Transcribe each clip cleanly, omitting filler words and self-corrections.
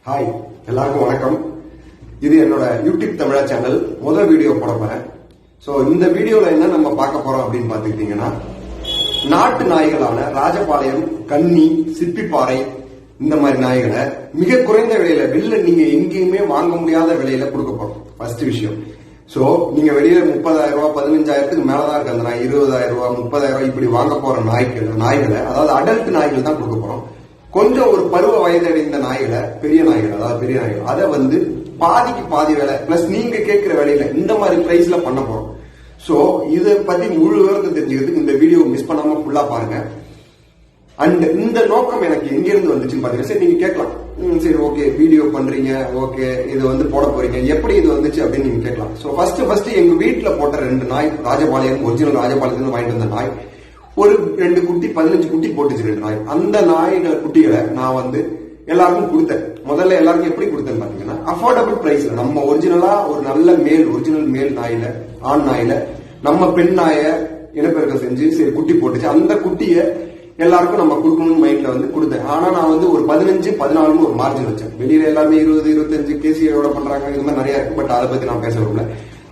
Hi, எல்லாருக்கும் வணக்கம். இது என்னோட யூடியூப் தமிழா சேனல் முதல் வீடியோ போட போறேன். சோ இந்த வீடியோல என்ன நம்ம பார்க்க போறோம் அப்படின்னு பாத்துக்கிட்டீங்கன்னா, நாட்டு நாய்களான ராஜபாளையம், கன்னி, சிப்பிப்பாறை இந்த மாதிரி நாய்களை மிக குறைந்த விலையில வெளில நீங்க எங்கேயுமே வாங்க முடியாத விலையில கொடுக்க போறோம். ஃபர்ஸ்ட் விஷயம். சோ நீங்க வெளியில 30,000 ரூபாய் 15,000க்கு மேலதான் இருக்கு அந்த நாய். 20,000 ரூபாய் 30,000 ரூபாய் இப்படி வாங்க போற நாய்களை அதாவது அடல்ட் நாய்கள் தான் கொடுக்க போறோம். கொஞ்சம் ஒரு பருவ வயதடைந்த நாய்களை, பெரிய நாய்கள் அதை வந்து பாதிக்கு பாதி விலை பிளஸ் நீங்க கேட்கிற விலையில இந்த மாதிரி பிரைஸ்ல பண்ண போறோம். சோ இதை பத்தி முழு விவரத்தை தெரிஞ்சுக்கிறதுக்கு இந்த வீடியோ மிஸ் பண்ணாம ஃபுல்லா பாருங்க. அண்ட் இந்த நோக்கம் எனக்கு எங்க இருந்து வந்துச்சுன்னு பாத்தீங்கன்னா, சரி நீங்க கேட்கலாம், சரி ஓகே வீடியோ பண்றீங்க, ஓகே இது வந்து போட போறீங்க, எப்படி இது வந்துச்சு அப்படின்னு நீங்க கேட்கலாம். சோ ஃபர்ஸ்ட் எங்க வீட்டுல போட்ட 2 நாய், ராஜபாளையம் ஒரிஜினல் ராஜபாளையத்துல வாங்கிட்டு வந்த நாய், ஒரு 2 குட்டி 15 குட்டி போட்டுச்சு 2 நாய். அந்த நாய்களை குட்டிகளை நான் வந்து எல்லாருக்கும் கொடுத்தேன். முதல்ல எல்லாருக்கும் எப்படி கொடுத்தேன்னு பாத்தீங்கன்னா, அஃபோர்டபுள் பிரைஸ்ல நம்ம ஒரிஜினலா ஒரு நல்ல ஒரிஜினல் மேல் நாயில, ஆண் நாயில நம்ம பெண் நாய இனப்பெருக்கம் செஞ்சு சரி குட்டி போட்டுச்சு. அந்த குட்டிய எல்லாருக்கும் நம்ம கொடுக்கணும்னு மைண்ட்ல வந்து கொடுத்தேன். ஆனா நான் வந்து ஒரு 15-14 ஒரு மார்ஜின் வச்சேன். வெளியில எல்லாமே 20-25 கேசியோட பண்றாங்க, இது மாதிரி நிறைய இருக்கு. பட் அதை பத்தி நான் பேச விரும்பல.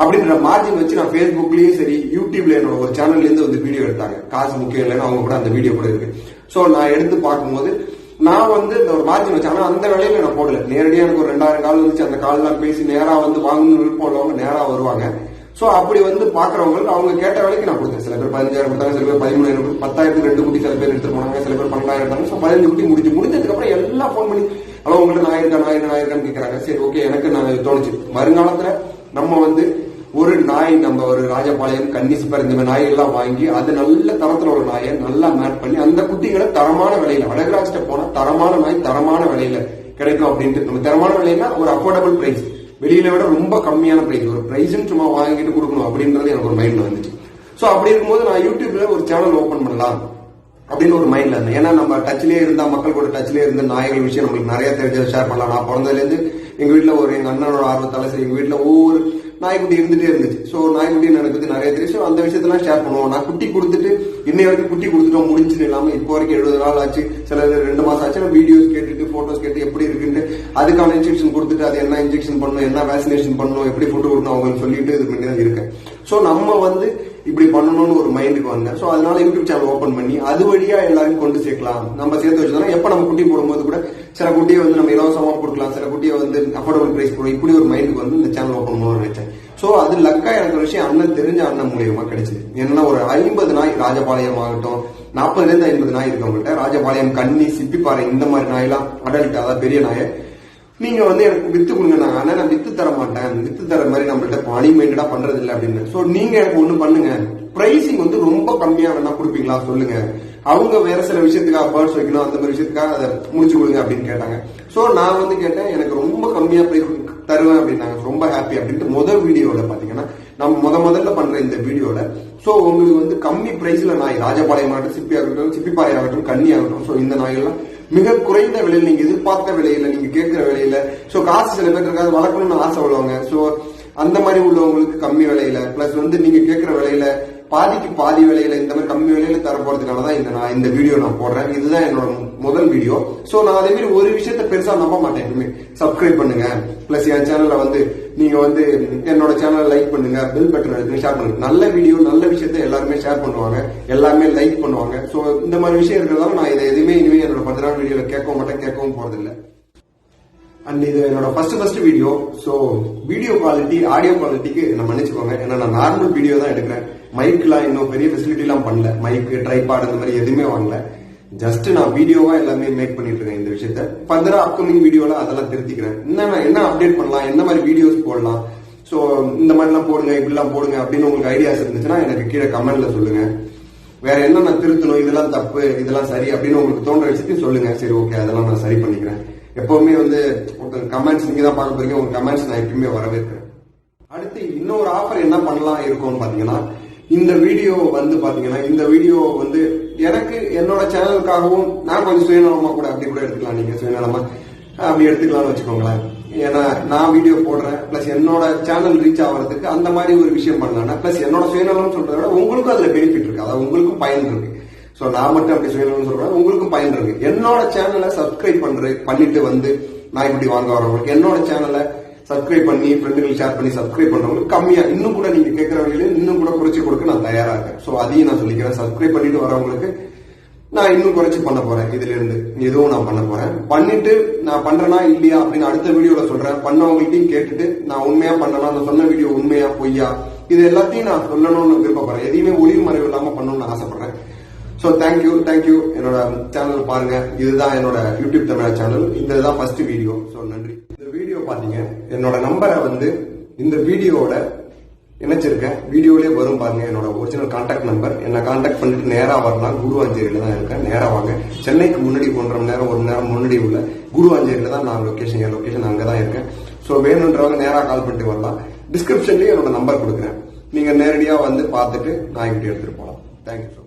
அப்படின்ற மார்ஜின் வச்சு நான் Facebookலயும் சரி, யூடியூப்ல என்னோட ஒரு சேனல்ல இருந்து வந்து வீடியோ எடுத்தாங்க. காசு முக்கியம் இல்லைன்னு அவங்க கூட அந்த வீடியோ கூட இருக்கு. சோ நான் எடுத்து பார்க்கும்போது நான் வந்து இந்த ஒரு மார்ஜின் வச்சேன். ஆனா அந்த வேலையில நான் போடல. நேரடியா எனக்கு ஒரு 2000 கால் வந்துச்சு. அந்த கால்லாம் பேசி நேரா வந்து வாங்கணும்னு விருப்பம் உள்ளவங்க நேரா வருவாங்க. சோ அப்படி வந்து பாக்குறவங்களுக்கு அவங்க கேட்ட வேலைக்கு நான் கொடுத்தேன். சில பேர் 15,000 கொடுத்தாங்க, சில பேர் 13,000, 10,000க்கு 2 குட்டி சில பேர் எடுத்துட்டு போனாங்க, சில பேர் 12,000 எடுத்தாங்க. சோ 15 குட்டி முடிஞ்சதுக்கு அப்புறம் எல்லாம் போன் பண்ணி அவன் உங்கள்கிட்ட நாயிருக்கான்னு கேட்கறாங்க. சரி ஓகே, எனக்கு நான் தோணுச்சு வருங்காலத்துல நம்ம வந்து ஒரு நாய், நம்ம ஒரு ராஜபாளையம், கன்னி, சிப்பிப்பாறை இந்த நாய் எல்லாம் வாங்கி அது நல்ல தரத்துல ஒரு நாயை நல்லா மேட் பண்ணி அந்த குட்டிகளை தரமான விலையில, அழகராஜ்ட போனா தரமான நாய் தரமான விலையில கிடைக்கும் அப்படின்ட்டு. நம்ம தரமான விலையில ஒரு அஃபோர்டபுள் பிரைஸ், வெளியில விட ரொம்ப கம்மியான பிரைஸ், ஒரு பிரைஸ் சும்மா வாங்கிட்டு கொடுக்கணும் அப்படின்றது எனக்கு ஒரு மைண்ட்ல வந்துச்சு. சோ அப்படி இருக்கும்போது நான் யூடியூப்ல ஒரு சேனல் ஓபன் பண்ணலாம் அப்படின்னு ஒரு மைண்ட்ல இருந்தேன். ஏன்னா நம்ம டச்லயே இருந்தா, மக்கள் கூட டச்லயே இருந்த நாய்கள் விஷயம் நம்மளுக்கு நிறைய தெரிஞ்சதை ஷேர் பண்ணலாம். நான் பிறந்ததுல இருந்து எங்க வீட்டுல ஒரு எங்க அண்ணனோட ஆர்வத்தால சரி எங்க வீட்டுல ஒவ்வொரு நாய்க்குட்டி இருந்துட்டே இருந்துச்சு. சோ நாய்க்குட்டி எனக்கு பத்தி நிறைய தெரியும். ஸோ அந்த விஷயத்தெல்லாம் ஷேர் பண்ணுவோம். நான் குட்டி கொடுத்துட்டு இன்னை வரைக்கும் குட்டி கொடுத்துட்டோம் முடிஞ்சுன்னு இல்லாம இப்போ வரைக்கும் 70 நாள் ஆச்சு, சில 2 மாசம் ஆச்சு. நான் வீடியோஸ் கேட்டுட்டு போட்டோஸ் கேட்டு எப்படி இருக்குன்னு அதுக்கான இன்ஜெக்ஷன் கொடுத்துட்டு அது என்ன இன்ஜெக்ஷன் பண்ணணும், என்ன வேக்சினேஷன் பண்ணணும், எப்படி ஃபுட் கொடுக்கணும் அவங்களுக்கு சொல்லிட்டு இது பண்ணி தான் இருக்கேன். சோ நம்ம வந்து இப்படி பண்ணணும்னு ஒரு மைண்டுக்கு வந்தேன். சோ அதனால யூடியூப் சேனல் ஓபன் பண்ணி அது வழியா எல்லாரும் கொண்டு சேர்க்கலாம். நம்ம சேர்த்து வச்சோம்னா எப்ப நம்ம குட்டி போடும்போது கூட சில குட்டியை வந்து நம்ம இலவசமா கொடுக்கலாம், சில குட்டியை வந்து அஃபோர்டபுள் பிரைஸ் கொடுக்கும். இப்படி ஒரு மைண்டுக்கு வந்து இந்த சேனல் ஓபன் பண்ணணும்னு நினைச்சேன். சோ அது லக்கா எனக்கு ஒரு விஷயம் அண்ணன் தெரிஞ்ச அண்ணன் மூலியமா கிடைச்சது. என்னன்னா ஒரு 50 நாய், ராஜபாளையம் ஆகட்டும் 40 to 50 நாய் இருக்கவங்கள்ட்ட, ராஜபாளையம், கன்னி, சிப்பிப்பாறை இந்த மாதிரி நாயெல்லாம் அடல்ட், அதாவது பெரிய நாயை நீங்க வந்து எனக்கு வித்து கொடுங்க. நான் வித்து தர மாட்டேன், வித்து தர மாதிரி நம்மள்ட்ட மணி மைண்டடா பண்றது இல்லை அப்படின்னு. சோ நீங்க எனக்கு ஒண்ணு பண்ணுங்க, பிரைசிங் வந்து ரொம்ப கம்மியா வேணா கொடுப்பீங்களா சொல்லுங்க. அவங்க வேற சில விஷயத்துக்காக பேர்ட்ஸ் வைக்கணும், அந்த மாதிரி விஷயத்துக்காக அதை முடிச்சு கொடுங்க அப்படின்னு கேட்டாங்க. சோ நான் வந்து கேட்டேன், எனக்கு ரொம்ப கம்மியா பிரைஸ் தருவேன் அப்படின்னாங்க. ரொம்ப ஹாப்பி அப்படின்ட்டு முதல் வீடியோல பாத்தீங்கன்னா, நம்ம முதல்ல பண்ற இந்த வீடியோல சோ உங்களுக்கு வந்து கம்மி பிரைஸ்ல நாய், ராஜபாளையம் ஆகட்டும், சிப்பிப்பாறை ஆகட்டும், கன்னி ஆகட்டும், சோ இந்த நாய்கள்லாம் மிக குறைந்த விலையில், நீங்க எதிர்பார்த்த விலையில, நீங்க கேட்கிற விலையில, சோ காசு சில பேர் இருக்காது, வளர்க்கணும்னு ஆசை உள்ளவங்க, சோ அந்த மாதிரி உள்ளவங்களுக்கு கம்மி விலையில பிளஸ் வந்து நீங்க கேட்கிற விலையில பாதிக்கு பாதி விலையில இந்த மாதிரி கம்மி விலையில தர போறதுனாலதான் இந்த வீடியோ நான் போடுறேன். இதுதான் என்னோட முதல் வீடியோ. சோ நான் அதே மாதிரி ஒரு விஷயத்த பெருசா நம்ப மாட்டேன் எப்பவுமே. சப்ஸ்கிரைப் பண்ணுங்க, பிளஸ் என் சேனல்ல வந்து நீங்க வந்து என்னோட சேனல் லைக் பண்ணுங்க, பெல் பட்டன் அழுத்துங்க, ஷேர் பண்ணுங்க. நல்ல வீடியோ, நல்ல விஷயத்த எல்லாருமே ஷேர் பண்ணுவாங்க, எல்லாருமே லைக் பண்ணுவாங்க. சோ இந்த மாதிரி விஷயம் இருக்கிறதால நான் இதை எதுவுமே இனிமே என்னோட 10 நாள் வீடியோல கேட்கவும் மாட்டேன், கேட்கவும் போறதில்லை. அண்ட் இது என்னோட first video. So video quality, audio குவாலிட்டிக்கு என்ன மன்னிச்சுக்கோங்க. ஏன்னா நான் நார்மல் வீடியோ தான் எடுக்கிறேன். மைக்லாம் இன்னும் பெரிய ஃபெசிலிட்டி எல்லாம் பண்ணல, மைக், ட்ரைபாட் அந்த மாதிரி எதுவுமே வாங்கல. ஜஸ்ட் நான் வீடியோவா எல்லாமே மேக் பண்ணிட்டு இருக்கேன். இந்த விஷயத்த ஃபர்தரா அப்கமிங் வீடியோல அதெல்லாம் திருத்திக்கிறேன். என்ன அப்டேட் பண்ணலாம், என்ன மாதிரி வீடியோஸ் போடலாம், சோ இந்த மாதிரி எல்லாம் போடுங்க, இப்படிலாம் போடுங்க அப்படின்னு உங்களுக்கு ஐடியாஸ் இருந்துச்சுன்னா எனக்கு கீழே கமெண்ட்ல சொல்லுங்க. வேற என்ன நான் திருத்தணும், இதெல்லாம் தப்பு, இதெல்லாம் சரி அப்படின்னு உங்களுக்கு தோன்ற விஷயத்தையும் சொல்லுங்க. சரி ஓகே, அதெல்லாம் நான் சரி பண்ணிக்கிறேன். எப்பவுமே வந்து கமெண்ட்ஸ் நீங்க தான் பார்க்க போறீங்க, உங்க கமெண்ட்ஸ் நான் எப்பயுமே வரவேற்கிறேன். அடுத்து இன்னொரு ஆஃபர் என்ன பண்ணலாம் இருக்கும்னு பாத்தீங்கன்னா, இந்த வீடியோ வந்து பாத்தீங்கன்னா, இந்த வீடியோ வந்து எனக்கு என்னோட சேனலுக்காகவும் நான் கொஞ்சம் சுயநலமா கூட அப்படி கூட எடுத்துக்கலாம். நீங்க சுயநலமா அப்படி எடுத்துக்கலாம்னு வச்சுக்கோங்களேன். ஏன்னா நான் வீடியோ போடுறேன், பிளஸ் என்னோட சேனல் ரீச் ஆகிறதுக்கு அந்த மாதிரி ஒரு விஷயம் பண்ணலாம். பிளஸ் என்னோட சுயநலம் சொல்றத விட உங்களுக்கும் அதுல பெனிஃபிட் இருக்கு, அதாவது உங்களுக்கும் பயன் இருக்கு. சோ நான் மட்டும் அப்படி சுயநலம் சொல்றேன், உங்களுக்கும் பயன் இருக்கு. என்னோட சேனலை சப்ஸ்கிரைப் பண்ணிட்டு வந்து நாய்க்குட்டி வாங்க வரவங்களுக்கு, என்னோட சேனலை சப்ஸ்கிரைப் பண்ணி ஃப்ரெண்டுகள் ஷேர் பண்ணி சப்ஸ்கிரைப் பண்றவங்களுக்கு கம்மியா இன்னும் கூட நீங்க கேட்கிற வழியில இன்னும் கூட குறைச்சி கொடுக்க நான் தயாரா இருக்கேன். சோ அதையும் நான் சொல்லிக்கிறேன். சப்ஸ்கிரைப் பண்ணிட்டு வரவங்களுக்கு நான் இன்னும் குறைச்சி பண்ண போறேன். இதுல இருந்து எதுவும் நான் பண்ண போறேன். பண்ணிட்டு நான் பண்றேனா இல்லையா அப்படின்னு அடுத்த வீடியோல சொல்றேன். பண்ணவங்கள்ட்டையும் கேட்டுட்டு நான் உண்மையா பண்ணனா, நான் சொன்ன வீடியோ உண்மையா பொய்யா இது எல்லாத்தையும் நான் சொல்லணும்னு விருப்பப்படுறேன். எதையுமே ஒளிவு மறைவு இல்லாம பண்ணணும்னு ஆசைப்படுறேன். So thank you. என்னோட சேனல் பாருங்க. இதுதான் என்னோட யூடியூப் தமிழா சேனல். இதுதான் ஃபர்ஸ்ட் வீடியோ. சோ நன்றி. இந்த வீடியோ பாத்தீங்க, என்னோட நம்பரை வந்து இந்த வீடியோட இணைச்சிருக்கேன். வீடியோலயே வரும் பாருங்க என்னோட ஒரிஜினல் கான்டாக்ட் நம்பர். என்ன கான்டாக்ட் பண்ணிட்டு நேரா வரலாம். குருவாஞ்சேரியில தான் இருக்கேன். நேரா வாங்க. சென்னைக்கு முன்னாடி 1.5 மணி நேரம் 1 நேரம் முன்னாடி உள்ள குருவாஞ்சேரியில தான் நான் லொகேஷன். என் லொகேஷன் அங்கதான் இருக்கேன். சோ வேணுன்றவங்க நேரா கால் பண்ணிட்டு வரலாம். டிஸ்கிரிப்ஷன்லயே என்னோட நம்பர் கொடுக்குறேன். நீங்க நேரடியா வந்து பார்த்துட்டு நாய்க்குட்டி எடுத்துட்டு போகலாம். தேங்க்யூ.